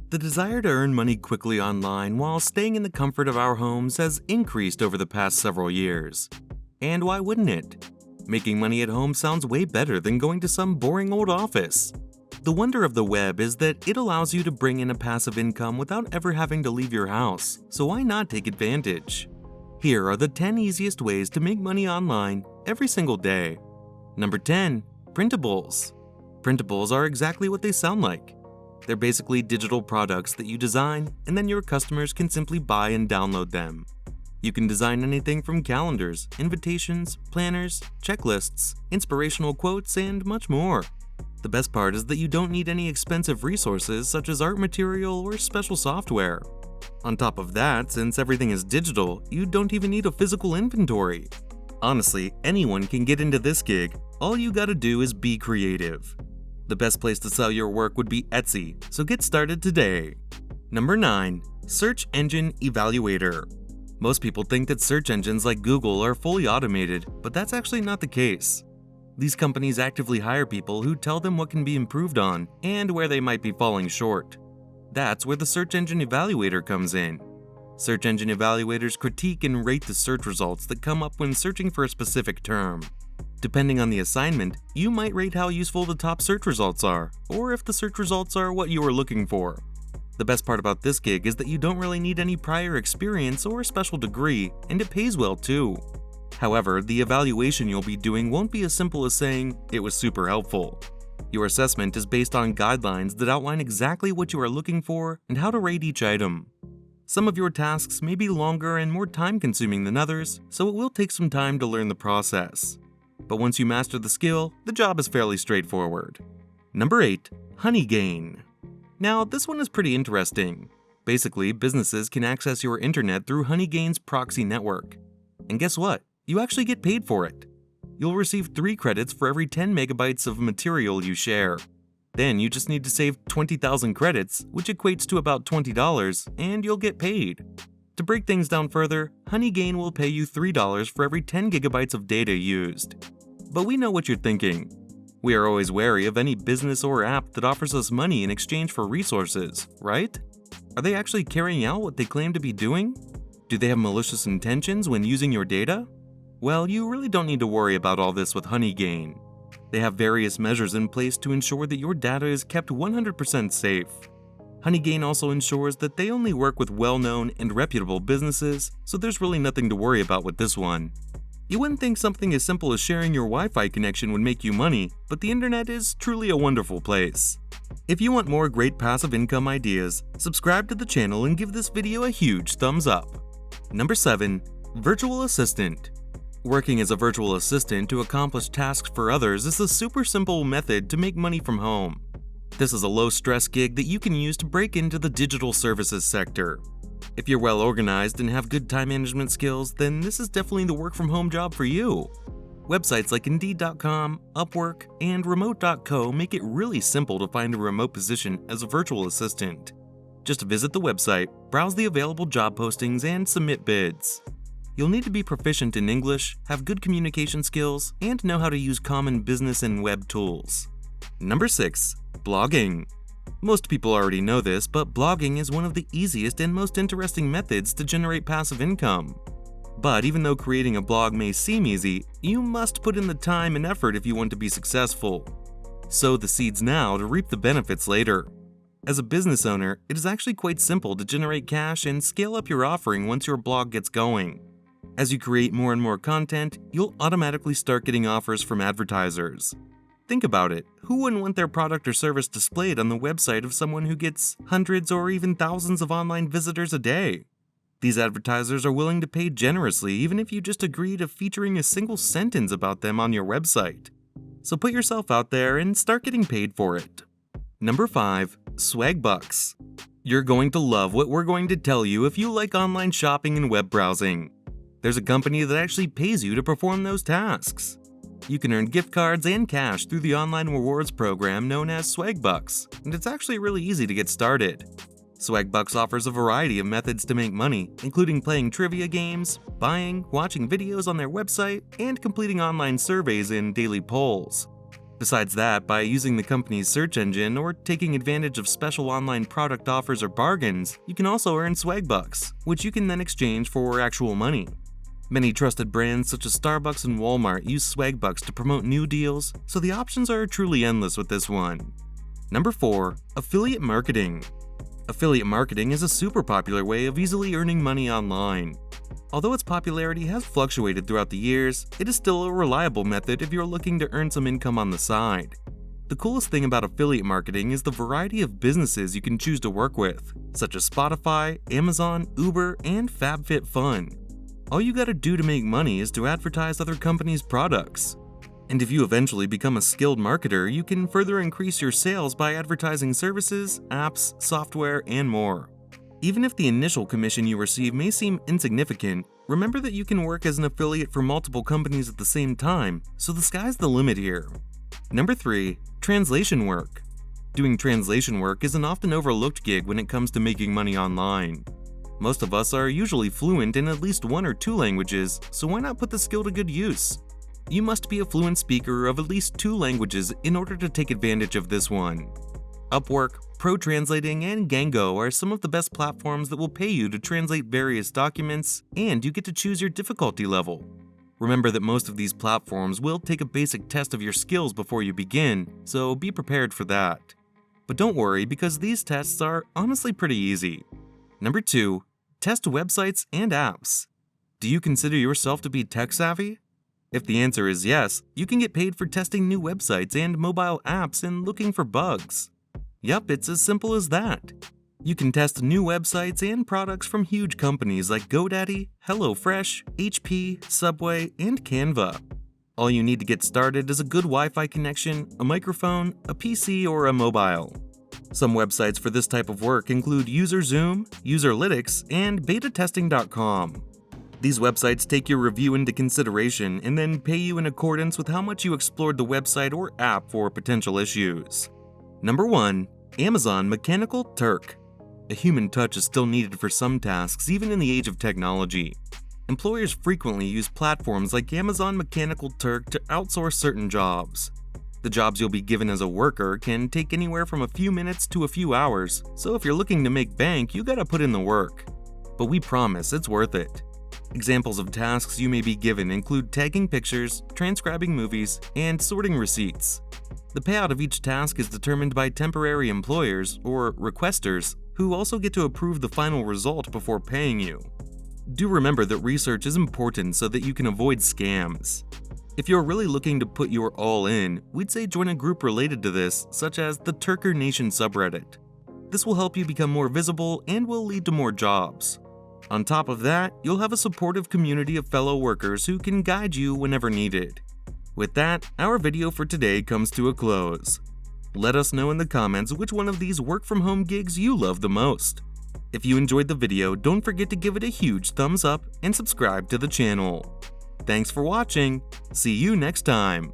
The desire to earn money quickly online while staying in the comfort of our homes has increased over the past several years. And why wouldn't it? Making money at home sounds way better than going to some boring old office. The wonder of the web is that it allows you to bring in a passive income without ever having to leave your house, so why not take advantage? Here are the 10 easiest ways to make money online every single day. Number 10. Printables. Printables are exactly what they sound like. They're basically digital products that you design, and then your customers can simply buy and download them. You can design anything from calendars, invitations, planners, checklists, inspirational quotes, and much more. The best part is that you don't need any expensive resources such as art material or special software. On top of that, since everything is digital, you don't even need a physical inventory. Honestly, anyone can get into this gig. All you gotta do is be creative. The best place to sell your work would be Etsy, so get started today. Number 9. Search Engine Evaluator. Most people think that search engines like Google are fully automated, but that's actually not the case. These companies actively hire people who tell them what can be improved on and where they might be falling short. That's where the Search Engine Evaluator comes in. Search engine evaluators critique and rate the search results that come up when searching for a specific term. Depending on the assignment, you might rate how useful the top search results are, or if the search results are what you are looking for. The best part about this gig is that you don't really need any prior experience or special degree, and it pays well too. However, the evaluation you'll be doing won't be as simple as saying, "It was super helpful." Your assessment is based on guidelines that outline exactly what you are looking for and how to rate each item. Some of your tasks may be longer and more time-consuming than others, so it will take some time to learn the process. But once you master the skill, the job is fairly straightforward. Number 8. HoneyGain. Now, this one is pretty interesting. Basically, businesses can access your internet through HoneyGain's proxy network. And guess what? You actually get paid for it. You'll receive 3 credits for every 10 megabytes of material you share. Then you just need to save 20,000 credits, which equates to about $20, and you'll get paid. To break things down further, HoneyGain will pay you $3 for every 10 gigabytes of data used. But we know what you're thinking. We are always wary of any business or app that offers us money in exchange for resources, right? Are they actually carrying out what they claim to be doing? Do they have malicious intentions when using your data? Well, you really don't need to worry about all this with HoneyGain. They have various measures in place to ensure that your data is kept 100% safe. HoneyGain also ensures that they only work with well-known and reputable businesses, so there's really nothing to worry about with this one. You wouldn't think something as simple as sharing your Wi-Fi connection would make you money, but the internet is truly a wonderful place. If you want more great passive income ideas, subscribe to the channel and give this video a huge thumbs up. Number 7. Virtual Assistant. Working as a virtual assistant to accomplish tasks for others is a super simple method to make money from home. This is a low-stress gig that you can use to break into the digital services sector. If you're well organized and have good time management skills, then this is definitely the work-from-home job for you. Websites like Indeed.com, Upwork, and Remote.co make it really simple to find a remote position as a virtual assistant. Just visit the website, browse the available job postings, and submit bids. You'll need to be proficient in English, have good communication skills, and know how to use common business and web tools. Number 6. Blogging. Most people already know this, but blogging is one of the easiest and most interesting methods to generate passive income. But even though creating a blog may seem easy, you must put in the time and effort if you want to be successful. Sow the seeds now to reap the benefits later. As a business owner, it is actually quite simple to generate cash and scale up your offering once your blog gets going. As you create more and more content, you'll automatically start getting offers from advertisers. Think about it, who wouldn't want their product or service displayed on the website of someone who gets hundreds or even thousands of online visitors a day? These advertisers are willing to pay generously even if you just agree to featuring a single sentence about them on your website. So put yourself out there and start getting paid for it. Number 5. Swagbucks. You're going to love what we're going to tell you if you like online shopping and web browsing. There's a company that actually pays you to perform those tasks. You can earn gift cards and cash through the online rewards program known as Swagbucks, and it's actually really easy to get started. Swagbucks offers a variety of methods to make money, including playing trivia games, buying, watching videos on their website, and completing online surveys and daily polls. Besides that, by using the company's search engine or taking advantage of special online product offers or bargains, you can also earn swag bucks, which you can then exchange for actual money. Many trusted brands such as Starbucks and Walmart use swag bucks to promote new deals, so the options are truly endless with this one. Number 4. Affiliate marketing. Affiliate marketing is a super popular way of easily earning money online. Although its popularity has fluctuated throughout the years, it is still a reliable method if you're looking to earn some income on the side. The coolest thing about affiliate marketing is the variety of businesses you can choose to work with, such as Spotify, Amazon, Uber, and FabFitFun. All you gotta do to make money is to advertise other companies' products. And if you eventually become a skilled marketer, you can further increase your sales by advertising services, apps, software, and more. Even if the initial commission you receive may seem insignificant, remember that you can work as an affiliate for multiple companies at the same time, so the sky's the limit here. Number 3. Translation work. Doing translation work is an often overlooked gig when it comes to making money online. Most of us are usually fluent in at least 1 or 2 languages, so why not put the skill to good use? You must be a fluent speaker of at least 2 languages in order to take advantage of this one. Upwork, Pro Translating, and Gango are some of the best platforms that will pay you to translate various documents, and you get to choose your difficulty level. Remember that most of these platforms will take a basic test of your skills before you begin, so be prepared for that. But don't worry, because these tests are honestly pretty easy. Number 2. Test websites and apps. Do you consider yourself to be tech savvy? If the answer is yes, you can get paid for testing new websites and mobile apps and looking for bugs. Yup, it's as simple as that. You can test new websites and products from huge companies like GoDaddy, HelloFresh, HP, Subway, and Canva. All you need to get started is a good Wi-Fi connection, a microphone, a PC, or a mobile. Some websites for this type of work include UserZoom, Userlytics, and betatesting.com. These websites take your review into consideration and then pay you in accordance with how much you explored the website or app for potential issues. Number 1. Amazon Mechanical Turk. A human touch is still needed for some tasks even in the age of technology. Employers frequently use platforms like Amazon Mechanical Turk to outsource certain jobs. The jobs you'll be given as a worker can take anywhere from a few minutes to a few hours, so if you're looking to make bank, you gotta put in the work. But we promise it's worth it. Examples of tasks you may be given include tagging pictures, transcribing movies, and sorting receipts. The payout of each task is determined by temporary employers, or requesters, who also get to approve the final result before paying you. Do remember that research is important so that you can avoid scams. If you're really looking to put your all in, we'd say join a group related to this, such as the Turker Nation subreddit. This will help you become more visible and will lead to more jobs. On top of that, you'll have a supportive community of fellow workers who can guide you whenever needed. With that, our video for today comes to a close. Let us know in the comments which one of these work-from-home gigs you love the most. If you enjoyed the video, don't forget to give it a huge thumbs up and subscribe to the channel. Thanks for watching. See you next time.